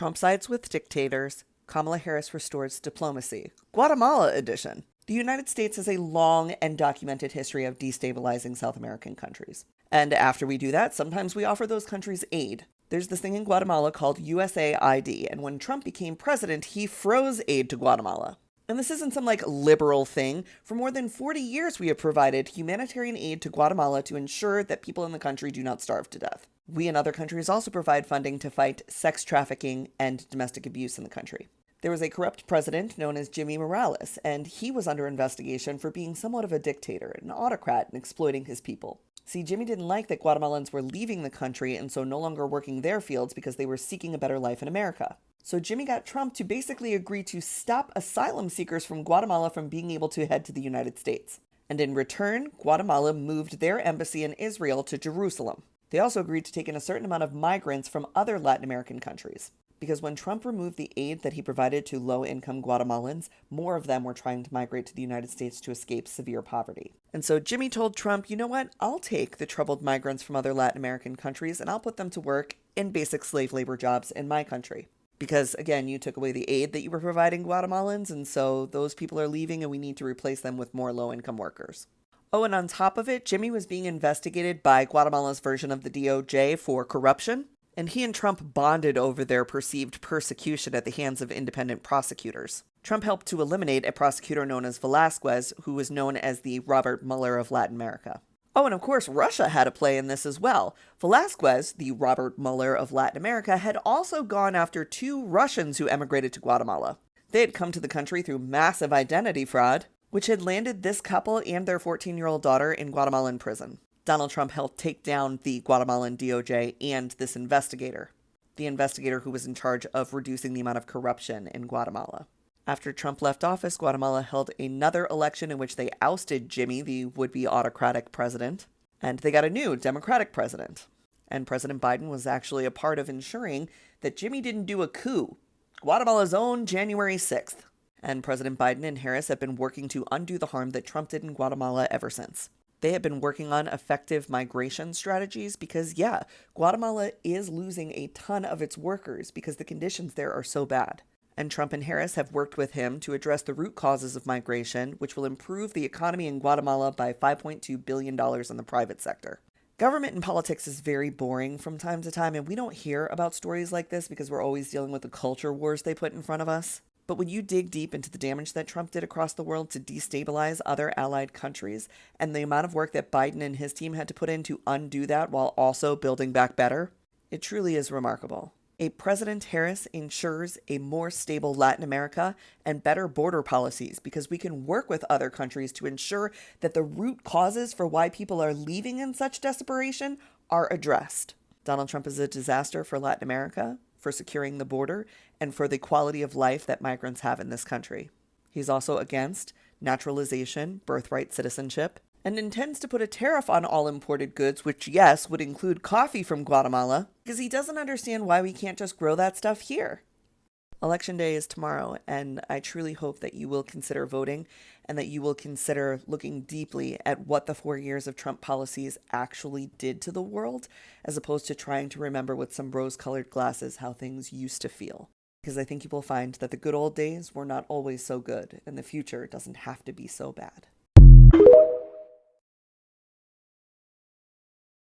Trump sides with dictators. Kamala Harris restores diplomacy. Guatemala edition. The United States has a long and documented history of destabilizing South American countries. And after we do that, sometimes we offer those countries aid. There's this thing in Guatemala called USAID, and when Trump became president, he froze aid to Guatemala. And this isn't some liberal thing. For more than 40 years, we have provided humanitarian aid to Guatemala to ensure that people in the country do not starve to death. We and other countries also provide funding to fight sex trafficking and domestic abuse in the country. There was a corrupt president known as Jimmy Morales, and he was under investigation for being somewhat of a dictator, an autocrat, and exploiting his people. See, Jimmy didn't like that Guatemalans were leaving the country and so no longer working their fields because they were seeking a better life in America. So Jimmy got Trump to basically agree to stop asylum seekers from Guatemala from being able to head to the United States. And in return, Guatemala moved their embassy in Israel to Jerusalem. They also agreed to take in a certain amount of migrants from other Latin American countries. Because when Trump removed the aid that he provided to low-income Guatemalans, more of them were trying to migrate to the United States to escape severe poverty. And so Jimmy told Trump, you know what, I'll take the troubled migrants from other Latin American countries and I'll put them to work in basic slave labor jobs in my country. Because, again, you took away the aid that you were providing Guatemalans, and so those people are leaving and we need to replace them with more low-income workers. Oh, and on top of it, Jimmy was being investigated by Guatemala's version of the DOJ for corruption. And he and Trump bonded over their perceived persecution at the hands of independent prosecutors. Trump helped to eliminate a prosecutor known as Velasquez, who was known as the Robert Mueller of Latin America. Oh, and of course, Russia had a play in this as well. Velasquez, the Robert Mueller of Latin America, had also gone after 2 Russians who emigrated to Guatemala. They had come to the country through massive identity fraud, which had landed this couple and their 14-year-old daughter in Guatemalan prison. Donald Trump helped take down the Guatemalan DOJ and this investigator, the investigator who was in charge of reducing the amount of corruption in Guatemala. After Trump left office, Guatemala held another election in which they ousted Jimmy, the would-be autocratic president, and they got a new Democratic president. And President Biden was actually a part of ensuring that Jimmy didn't do a coup, Guatemala's own January 6th. And President Biden and Harris have been working to undo the harm that Trump did in Guatemala ever since. They have been working on effective migration strategies because, Guatemala is losing a ton of its workers because the conditions there are so bad. And Trump and Harris have worked with him to address the root causes of migration, which will improve the economy in Guatemala by $5.2 billion in the private sector. Government and politics is very boring from time to time, and we don't hear about stories like this because we're always dealing with the culture wars they put in front of us. But when you dig deep into the damage that Trump did across the world to destabilize other allied countries, and the amount of work that Biden and his team had to put in to undo that while also building back better, it truly is remarkable. A President Harris ensures a more stable Latin America and better border policies because we can work with other countries to ensure that the root causes for why people are leaving in such desperation are addressed. Donald Trump is a disaster for Latin America, for securing the border, and for the quality of life that migrants have in this country. He's also against naturalization, birthright citizenship, and intends to put a tariff on all imported goods, which, yes, would include coffee from Guatemala, because he doesn't understand why we can't just grow that stuff here. Election day is tomorrow, and I truly hope that you will consider voting and that you will consider looking deeply at what the 4 years of Trump policies actually did to the world, as opposed to trying to remember with some rose-colored glasses how things used to feel. Because I think you will find that the good old days were not always so good, and the future doesn't have to be so bad.